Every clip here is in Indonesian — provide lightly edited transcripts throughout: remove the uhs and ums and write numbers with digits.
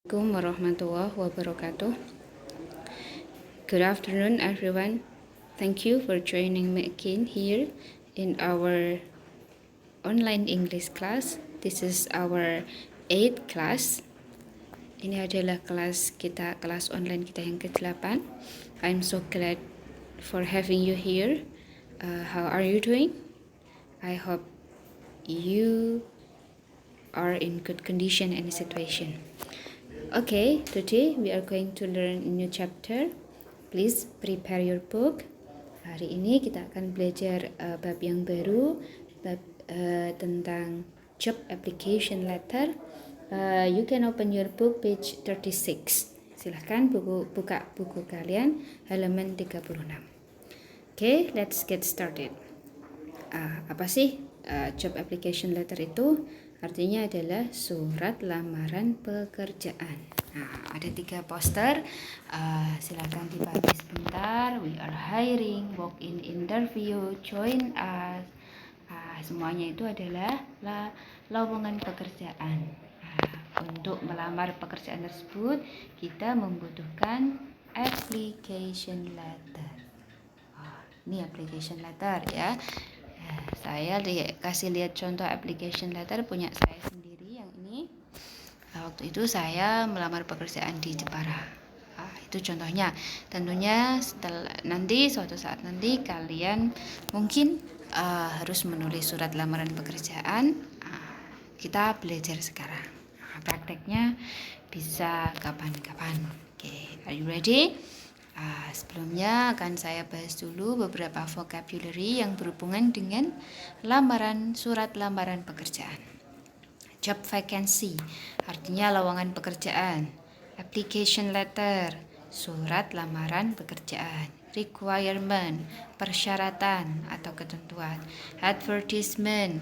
Assalamualaikum warahmatullahi wabarakatuh. Good afternoon, everyone. Thank you for joining me again here in our online English class. This is our 8th class. Ini adalah kelas online kita yang ke-8. I'm so glad for having you here. How are you doing? I hope you are in good condition and situation. Okay, today we are going to learn a new chapter. Please prepare your book. Hari ini kita akan belajar bab yang baru, bab tentang job application letter. You can open your book page 36. Silahkan buka buku kalian halaman 36. Okay, let's get started. Apa sih job application letter itu? Artinya adalah surat lamaran pekerjaan. Nah, ada 3 poster. Silakan dibaca sebentar. We are hiring, walk-in interview, join us. Semuanya itu adalah lowongan pekerjaan. Untuk melamar pekerjaan tersebut, kita membutuhkan application letter. Ini application letter ya. Saya kasih lihat contoh application letter punya saya sendiri yang ini. Waktu itu saya melamar pekerjaan di Jepara. Itu contohnya. Tentunya suatu saat nanti kalian mungkin harus menulis surat lamaran pekerjaan. Kita belajar sekarang. Prakteknya bisa kapan-kapan. Okay, are you ready? Sebelumnya akan saya bahas dulu beberapa vocabulary yang berhubungan dengan surat lamaran pekerjaan. Job vacancy, artinya lowongan pekerjaan. Application letter, surat lamaran pekerjaan. Requirement, persyaratan atau ketentuan. Advertisement,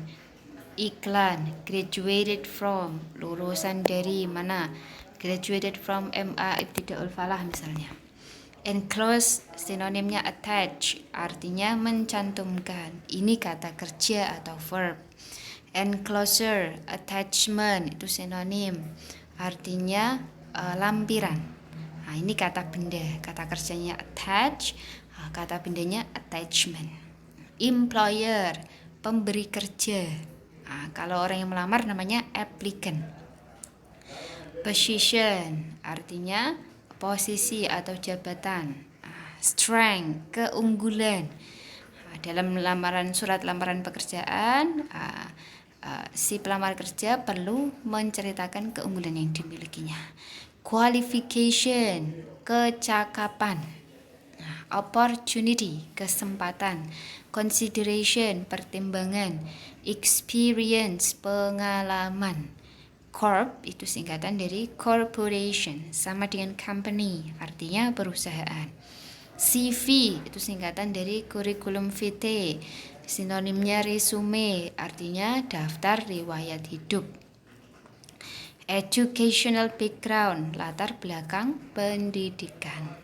iklan. Graduated from, lulusan dari mana? Graduated from MA Ibtidaul Falah misalnya. Enclose, sinonimnya attach, artinya mencantumkan. Ini kata kerja atau verb. Enclosure, attachment, itu sinonim, artinya lampiran. Ini kata benda, kata kerjanya attach, kata bendanya attachment. Employer, pemberi kerja. Kalau orang yang melamar namanya applicant. Position, artinya posisi atau jabatan. Strength, keunggulan. Dalam surat lamaran pekerjaan, si pelamar kerja perlu menceritakan keunggulan yang dimilikinya. Qualification, kecakapan. Opportunity, kesempatan. Consideration, pertimbangan. Experience, pengalaman. Corp itu singkatan dari corporation, sama dengan company, artinya perusahaan. CV itu singkatan dari curriculum vitae, sinonimnya resume, artinya daftar riwayat hidup. Educational background, latar belakang pendidikan.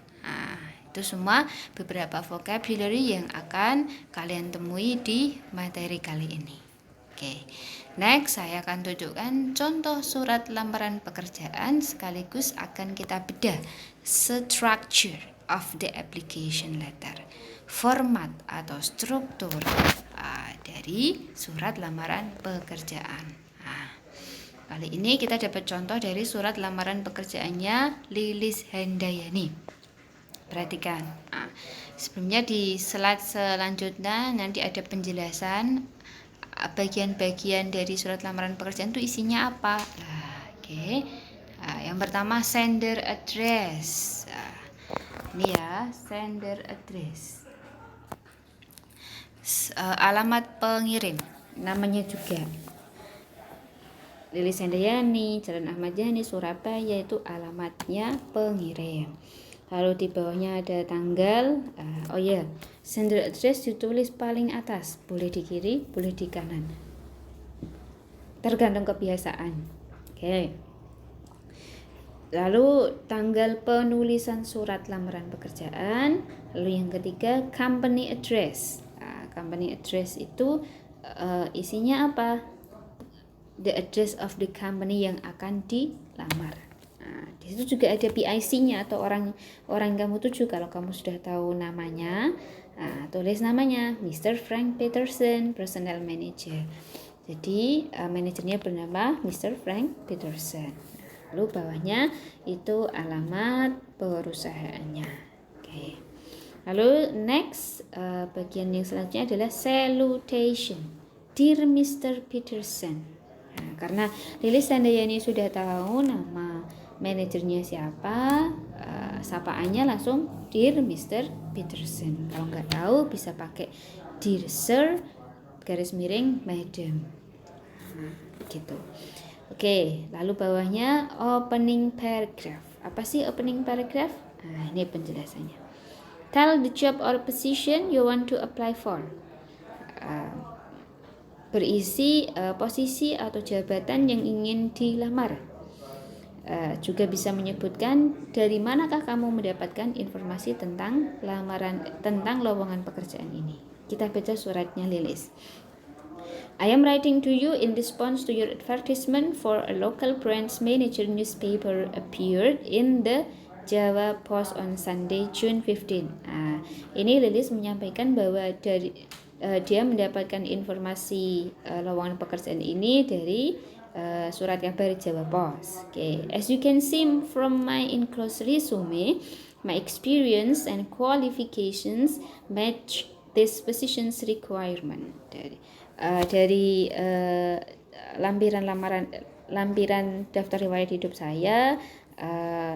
Itu semua beberapa vocabulary yang akan kalian temui di materi kali ini. Oke, next saya akan tunjukkan contoh surat lamaran pekerjaan sekaligus akan kita bedah structure of the application letter, format atau struktur dari surat lamaran pekerjaan. Kali ini kita dapat contoh dari surat lamaran pekerjaannya Lilis Handayani. Perhatikan, sebelumnya di slide selanjutnya nanti ada penjelasan bagian-bagian dari surat lamaran pekerjaan itu isinya apa. Yang pertama sender address. Ini ya, sender address. Alamat pengirim, namanya juga Lilis Handayani, Jalan Ahmad Yani, Surabaya, itu alamatnya pengirim. Lalu di bawahnya ada tanggal. Sender address ditulis paling atas, boleh di kiri, boleh di kanan, tergantung kebiasaan. Lalu tanggal penulisan surat lamaran pekerjaan. Lalu yang ketiga company address. Company address itu isinya apa? The address of the company yang akan dilamar. Itu juga ada PIC-nya atau orang kamu tuju. Kalau kamu sudah tahu namanya, tulis namanya Mr. Frank Peterson, Personnel Manager. Jadi manajernya bernama Mr. Frank Peterson. Lalu bawahnya itu alamat perusahaannya. Oke. Lalu next bagian yang selanjutnya adalah salutation. Dear Mr. Peterson. Nah, karena Lilis Handayani sudah tahu nama manajernya siapa, sapaannya langsung Dear Mr. Peterson. Kalau nggak tahu bisa pakai Dear Sir garis miring Madam. Gitu. Oke, lalu bawahnya opening paragraph. Apa sih opening paragraph? Nah, ini penjelasannya. Tell the job or position you want to apply for. Berisi posisi atau jabatan yang ingin dilamar. Juga bisa menyebutkan dari manakah kamu mendapatkan informasi tentang lowongan pekerjaan ini. Kita baca suratnya Lilis. I am writing to you in response to your advertisement for a local branch manager newspaper appeared in the Java Post on Sunday, June 15. Ini Lilis menyampaikan bahwa dia mendapatkan informasi lowongan pekerjaan ini dari surat kabar Java Post. Okay. As you can see from my enclosed resume, my experience and qualifications match this position's requirement. Dari lampiran daftar riwayat hidup saya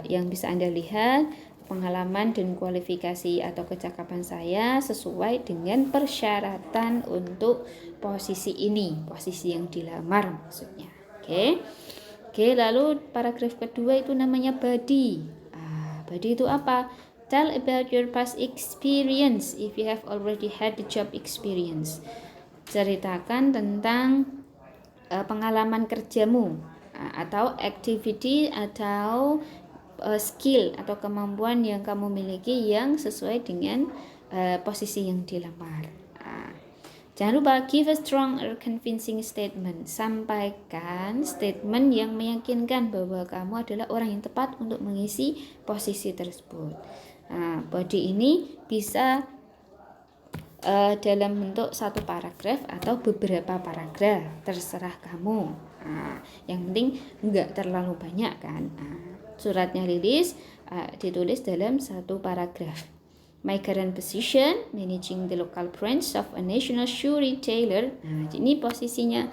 yang bisa Anda lihat, pengalaman dan kualifikasi atau kecakapan saya sesuai dengan persyaratan untuk posisi ini, posisi yang dilamar maksudnya. Oke, lalu paragraf kedua itu namanya body. Body itu apa? Tell about your past experience if you have already had the job experience. Ceritakan tentang pengalaman kerjamu atau activity atau skill atau kemampuan yang kamu miliki yang sesuai dengan posisi yang dilamar. Jangan lupa give a strong or convincing statement. Sampaikan statement yang meyakinkan bahwa kamu adalah orang yang tepat untuk mengisi posisi tersebut. Body ini bisa dalam bentuk satu paragraf atau beberapa paragraf, terserah kamu. Yang penting enggak terlalu banyak kan. Suratnya Lilis ditulis dalam satu paragraf. My current position, managing the local branch of a national shoe retailer. Ini posisinya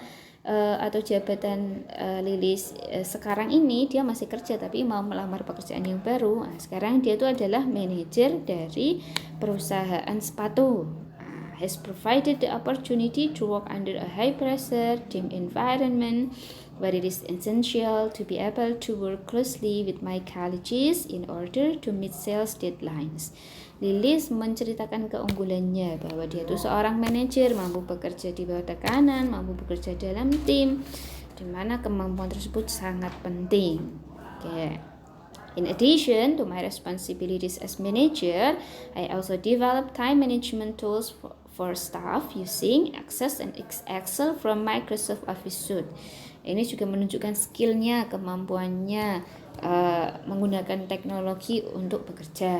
atau jabatan Lilis sekarang ini, dia masih kerja tapi mau melamar pekerjaan yang baru. Sekarang dia itu adalah manajer dari perusahaan sepatu. Has provided the opportunity to work under a high pressure team environment where it is essential to be able to work closely with my colleagues in order to meet sales deadlines. Lilis menceritakan keunggulannya bahwa dia itu seorang manajer, mampu bekerja di bawah tekanan, mampu bekerja dalam tim, di mana kemampuan tersebut sangat penting. In addition to my responsibilities as manager, I also develop time management tools for staff using Access and Excel from Microsoft Office Suite. Ini juga menunjukkan skillnya, kemampuannya menggunakan teknologi untuk bekerja.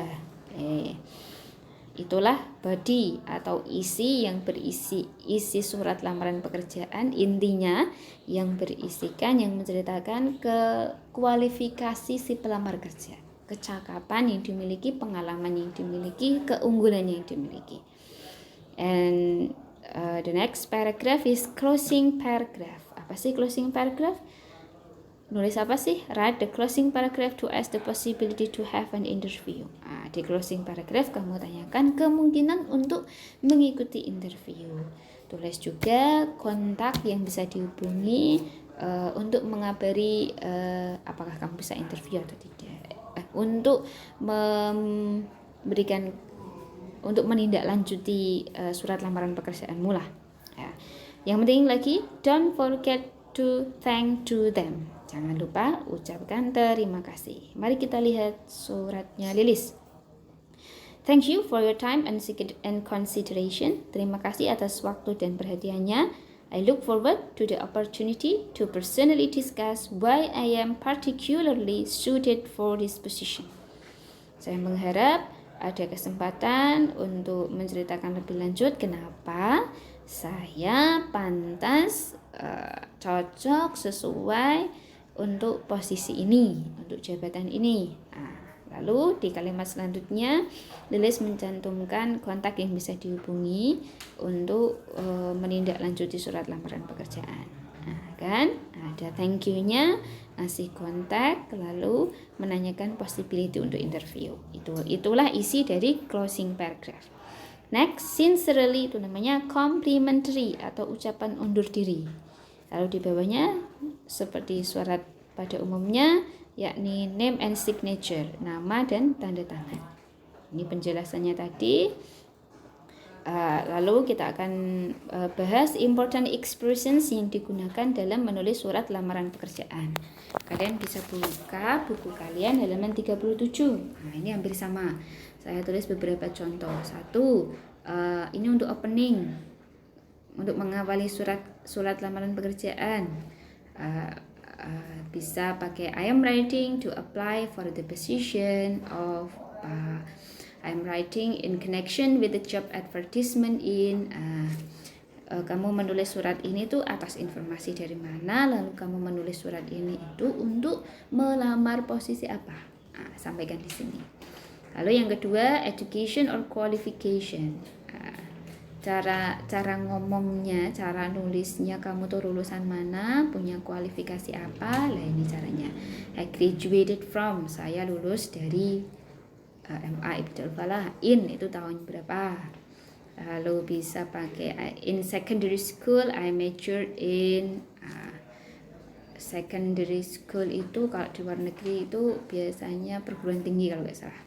Itulah body atau isi yang berisi surat lamaran pekerjaan. Intinya yang berisikan, yang menceritakan kualifikasi si pelamar kerja, kecakapan yang dimiliki, pengalaman yang dimiliki, keunggulan yang dimiliki. And the next paragraph is closing paragraph. Apa sih closing paragraph? Nulis apa sih? Write the closing paragraph to ask the possibility to have an interview. Di closing paragraph kamu tanyakan kemungkinan untuk mengikuti interview. Tulis juga kontak yang bisa dihubungi untuk mengabari apakah kamu bisa interview atau tidak. Untuk menindaklanjuti surat lamaran pekerjaanmu lah. Yang penting lagi, don't forget to thank to them. Jangan lupa ucapkan terima kasih. Mari kita lihat suratnya Lilis. Thank you for your time and consideration. Terima kasih atas waktu dan perhatiannya. I look forward to the opportunity to personally discuss why I am particularly suited for this position. Saya mengharap ada kesempatan untuk menceritakan lebih lanjut kenapa saya pantas, cocok, sesuai untuk posisi ini, untuk jabatan ini. Lalu di kalimat selanjutnya Lilis mencantumkan kontak yang bisa dihubungi untuk menindaklanjuti surat lamaran pekerjaan. Kan ada thank you-nya, ngasih kontak, lalu menanyakan possibility untuk interview. Itulah isi dari closing paragraph. Next, sincerely itu namanya complimentary atau ucapan undur diri. Lalu di bawahnya seperti surat pada umumnya, yakni name and signature, nama dan tanda tangan. Ini penjelasannya tadi. Lalu kita akan bahas important expressions yang digunakan dalam menulis surat lamaran pekerjaan. Kalian bisa buka buku kalian halaman 37. Nah, ini hampir sama. Saya tulis beberapa contoh. Satu, ini untuk opening, untuk mengawali surat lamaran pekerjaan. Bisa pakai I am writing to apply for the position of I am writing in connection with the job advertisement in kamu menulis surat ini tuh atas informasi dari mana, lalu kamu menulis surat ini itu untuk melamar posisi apa. Sampaikan di sini. Lalu yang kedua, education or qualification. Cara ngomongnya, cara nulisnya, kamu tuh lulusan mana, punya kualifikasi apa. Lah ini caranya. I graduated from, saya lulus dari MA Ibtida'ul Falah. In itu tahun berapa. Lalu bisa pakai in secondary school I majored in secondary school itu kalau di luar negeri itu biasanya perguruan tinggi kalau nggak salah.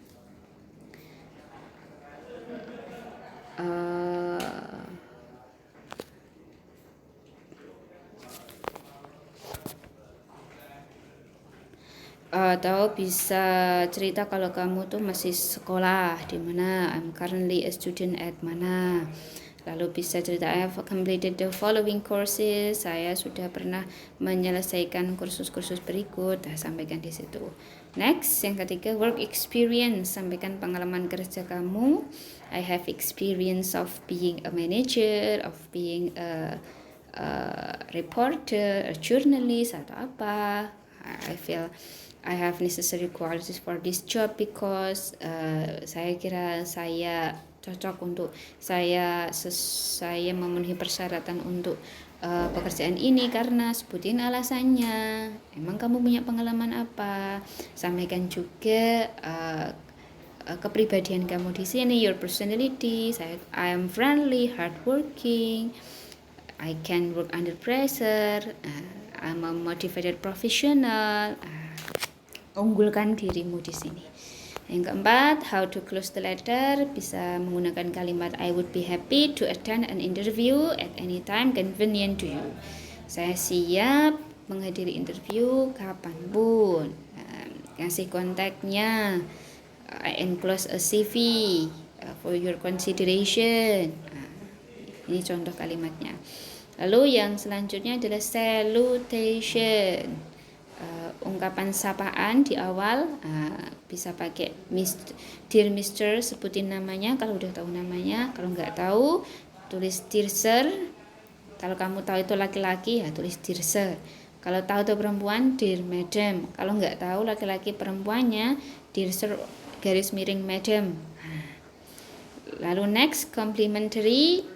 Atau bisa cerita kalau kamu tuh masih sekolah di mana, I'm currently a student at mana. Lalu bisa cerita I have completed the following courses, saya sudah pernah menyelesaikan kursus-kursus berikut. Sampaikan di situ. Next, yang ketiga, work experience, sampaikan pengalaman kerja kamu. I have experience of being a manager, of being a reporter, a journalist atau apa. I feel I have necessary qualities for this job because saya kira saya cocok untuk saya memenuhi persyaratan untuk pekerjaan ini karena sebutin alasannya. Emang kamu punya pengalaman apa? Sampaikan juga kepribadian kamu di sini, your personality. I am friendly, hardworking, I can work under pressure, I'm a motivated professional. Unggulkan dirimu di sini. Yang keempat, how to close the letter, bisa menggunakan kalimat I would be happy to attend an interview at any time convenient to you. Saya siap menghadiri interview kapanpun. Kasih kontaknya. I enclose a CV for your consideration. Ini contoh kalimatnya. Lalu yang selanjutnya adalah salutation. Ungkapan sapaan di awal, bisa pakai dear Mr, sebutin namanya kalau udah tahu namanya. Kalau nggak tahu, tulis dear sir. Kalau kamu tahu itu laki-laki, ya tulis dear sir. Kalau tahu itu perempuan, dear madam. Kalau nggak tahu laki-laki perempuannya, dear sir garis miring madam. Lalu next, complimentary,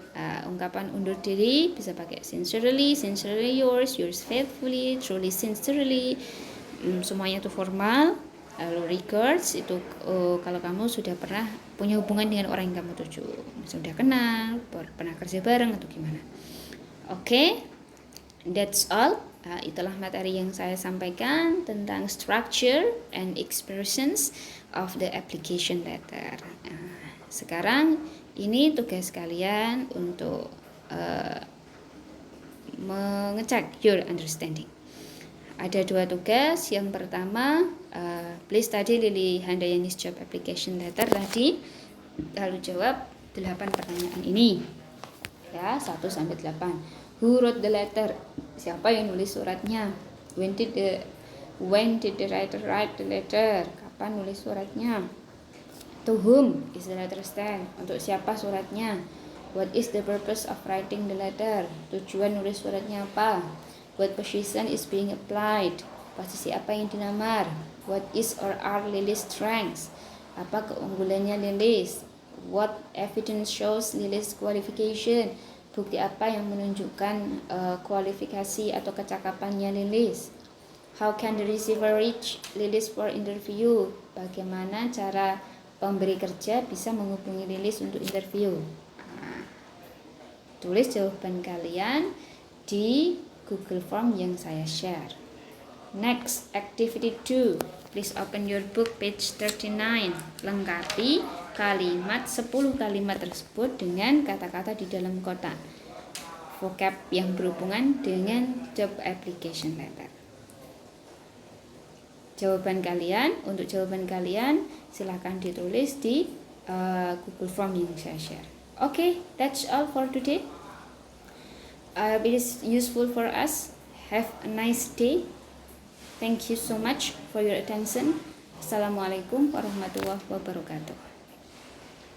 ungkapan undur diri, bisa pakai sincerely, sincerely yours, yours faithfully, truly sincerely. Semuanya itu formal. Lalu regards itu kalau kamu sudah pernah punya hubungan dengan orang yang kamu tuju, sudah kenal, pernah kerja bareng atau gimana. Oke, that's all. Itulah materi yang saya sampaikan tentang structure and expressions of the application letter. Sekarang ini tugas kalian untuk mengecek your understanding. Ada dua tugas. Yang pertama, please study Lily Handayani's job application letter tadi, lalu jawab 8 pertanyaan ini. Ya, 1 sampai 8. Who wrote the letter? Siapa yang nulis suratnya? When did the writer write the letter? Kapan nulis suratnya? To whom is the letter sent? Untuk siapa suratnya? What is the purpose of writing the letter? Tujuan nulis suratnya apa? What position is being applied? Posisi apa yang dinamar? What is or are Lily's strengths? Apa keunggulannya Lilis? What evidence shows Lily's qualification? Bukti apa yang menunjukkan kualifikasi atau kecakapannya Lilis? How can the receiver reach Lilis for interview? Bagaimana cara pemberi kerja bisa menghubungi Lilis untuk interview? Nah, tulis jawaban kalian di Google Form yang saya share. Next, activity 2. Please open your book page 39. Lengkapi kalimat 10 kalimat tersebut dengan kata-kata di dalam kotak. Vocab yang berhubungan dengan job application letter. Untuk jawaban kalian silahkan ditulis di Google Form yang saya share. Okay, that's all for today. It is useful for us. Have a nice day. Thank you so much for your attention. Assalamualaikum warahmatullahi wabarakatuh.